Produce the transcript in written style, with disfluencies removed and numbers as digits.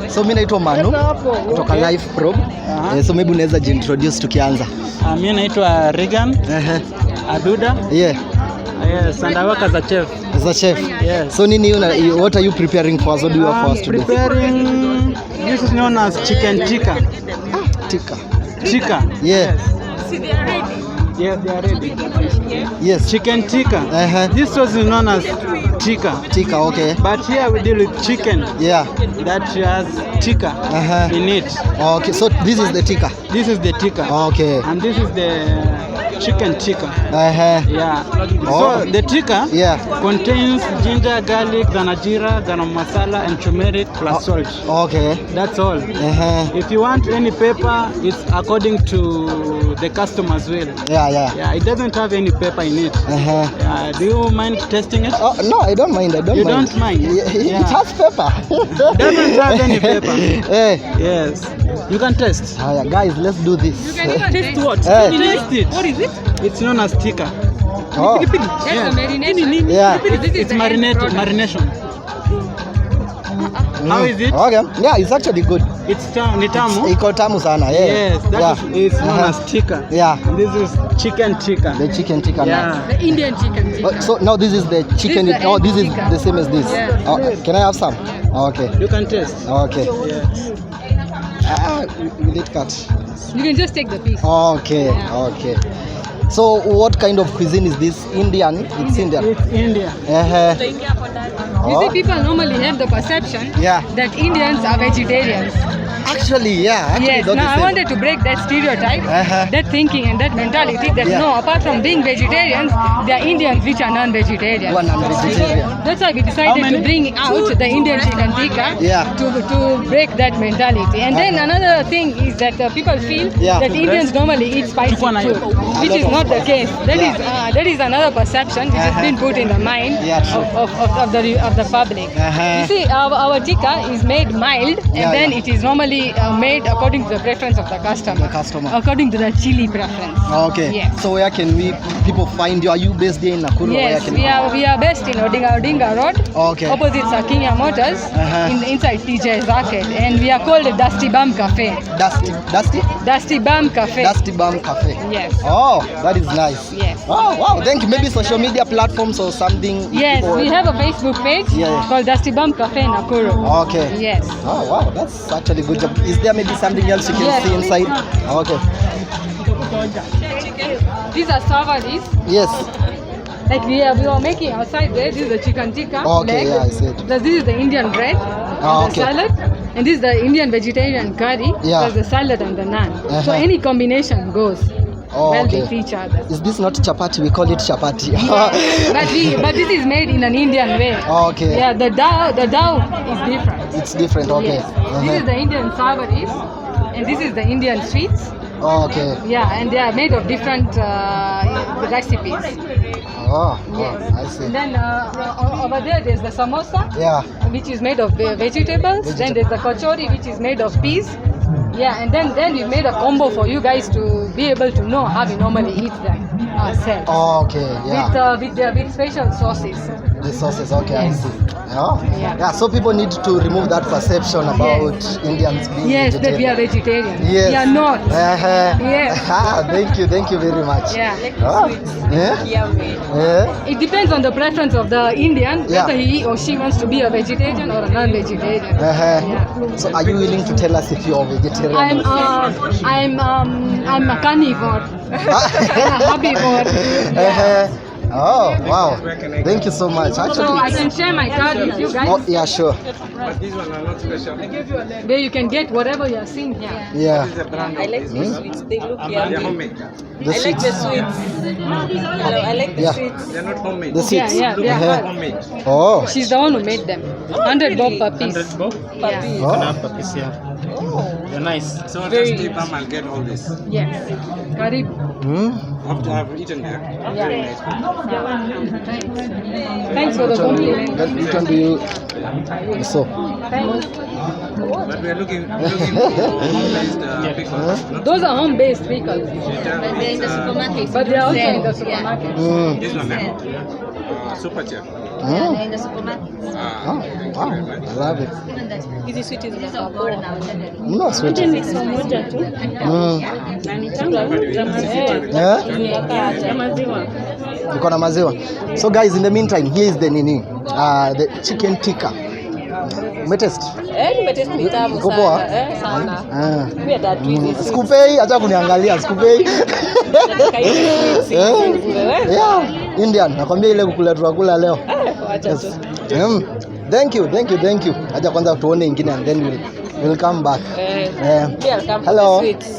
So mimi naitwa Manu kutoka Live Probe. So maybe unaweza jintroduce tukianza. Mimi naitwa Regan. Aduda. Yeah. Yes, and I work as a chef. As a chef? Yes. So what are you preparing for us? What do you have for us today? Preparing, this is known as chicken tikka. Tikka. Tikka. Yeah. See, they are ready. Yes, they are ready. Yes. Chicken tikka. This sauce is known as tikka. Tikka, okay. But here we deal with chicken. Yeah. That has tikka in it. Okay, so this is the tikka. This is the tikka. Okay. And this is the chicken tikka. Yeah. Oh. So the tikka contains ginger, garlic, zanajira, garam masala, and turmeric plus salt. Okay. That's all. If you want any pepper, it's according to the customer's will. Yeah. It doesn't have any pepper in it. Do you mind tasting it? No, I don't mind. You don't mind? It has pepper. Doesn't have any pepper. Yes. You can taste. Guys, let's do this. You can even taste what? Taste it. What is it? It's known as tikka. Oh. That's the marination. Yeah. It's marination. How is it? Okay. Yeah, it's actually good. It's tamu. Iko tamu sana. Yes, that is known as tikka. Yeah. And this is chicken tikka. The chicken tikka. Yeah. The Indian chicken tikka. So now this is the chicken. This is the This is tikka. the same as this. Yeah. Can I have some? Okay. You can taste. Okay. Yes. Will it cut? You can just take the piece. Okay. Yeah. Okay. So what kind of cuisine is this? Indian? It's Indian. It's India. You see, people normally have the perception that Indians are vegetarians. Actually, Yes. Now I wanted to break that stereotype, that thinking and that mentality that no, apart from being vegetarians, there are Indians which are non-vegetarians. One non-vegetarian. That's why we decided to bring out the Indian chicken tikka to break that mentality. And then another thing is that people feel that Indians normally eat spicy food, which is not the case. That is another perception which has been put in the mind of the public. You see, our tikka is made mild, and then it is normally made according to the preference of the customer. According to the chili preference. Okay. Yes. So where can people find you? Are you based here in Nakuru? Yes, we are based in Odinga Road, opposite Sakinya Motors, inside TJ's Arcade, and we are called the Dusty Bum Cafe. Dusty Bum Cafe. Dusty Bum Cafe. Yes. Oh, that is nice. Yes. Oh, wow. Thank you. Maybe social media platforms or something. Yes, we have a Facebook page called Dusty Bum Cafe Nakuru. Okay. Yes. Oh, wow. That's actually good job. Is there maybe something else you can see inside? Okay. These are savaris. Yes. Like we were making outside there. This is the chicken tikka. Okay, leg. I see it. This is the Indian bread, the salad, and this is the Indian vegetarian curry. There's the salad and the naan. So any combination goes well with each other. Is this not chapati? We call it chapati. but this is made in an Indian way. Okay. Yeah, the dough is different. It's different. Okay. Yes. This is the Indian savaris, and this is the Indian sweets. Okay. Yeah, and they are made of different recipes. Yes. I see. And then over there's the samosa, which is made of vegetables. Then there's the kachori, which is made of peas. Yeah, and then we made a combo for you guys to be able to know how we normally eat them ourselves. Okay. Yeah. With special sauces. The sauces. Okay, Yes. I see. Yeah. So people need to remove that perception about Indians being vegetarian. That we are vegetarian. Yes. We are not. Yes. Thank you very much. It depends on the preference of the Indian, whether he or she wants to be a vegetarian or a non-vegetarian. So are you willing to tell us if you are vegetarian? I'm a carnivore. I'm a herbivore. Oh, wow. Thank you so much. Actually, so I can share my card with you guys. Oh, yeah, sure. But these ones are not special. Where you can get whatever you are seeing here. Yeah. I like the sweets. They look They're yummy. homemade. I like the sweets. I like the sweets. They're not homemade. The seeds. Yeah, they are hard. Homemade. Oh. She's the one who made them. 100 bob per piece. 100 bob? Yeah. Oh. Puppies, They're nice. So I'll just stay back and get all this. Yes. Karibu. After I've eaten there. Very nice. Thanks for the compliment. Which one do you? So. Thanks. But we're looking for home-based pickles. Those are home-based pickles. They're in the supermarket. But they are also in the supermarket. This one, super chef. in the supermarket. Oh, wow. I love it. Hizi sweet is No sweet. Iko na maziwa. So guys, in the meantime, here is the the chicken tikka. Umetest? Nimetest ni tamu sana. sana. Mimi hata twist. Sikupei, acha kuniangalia, sikupei. Yeah, Indian. Nakwambia ile kukula kula leo. Acha tu. Thank you. Acha kwanza tuone ingine and then we'll come back. Yeah, Hello.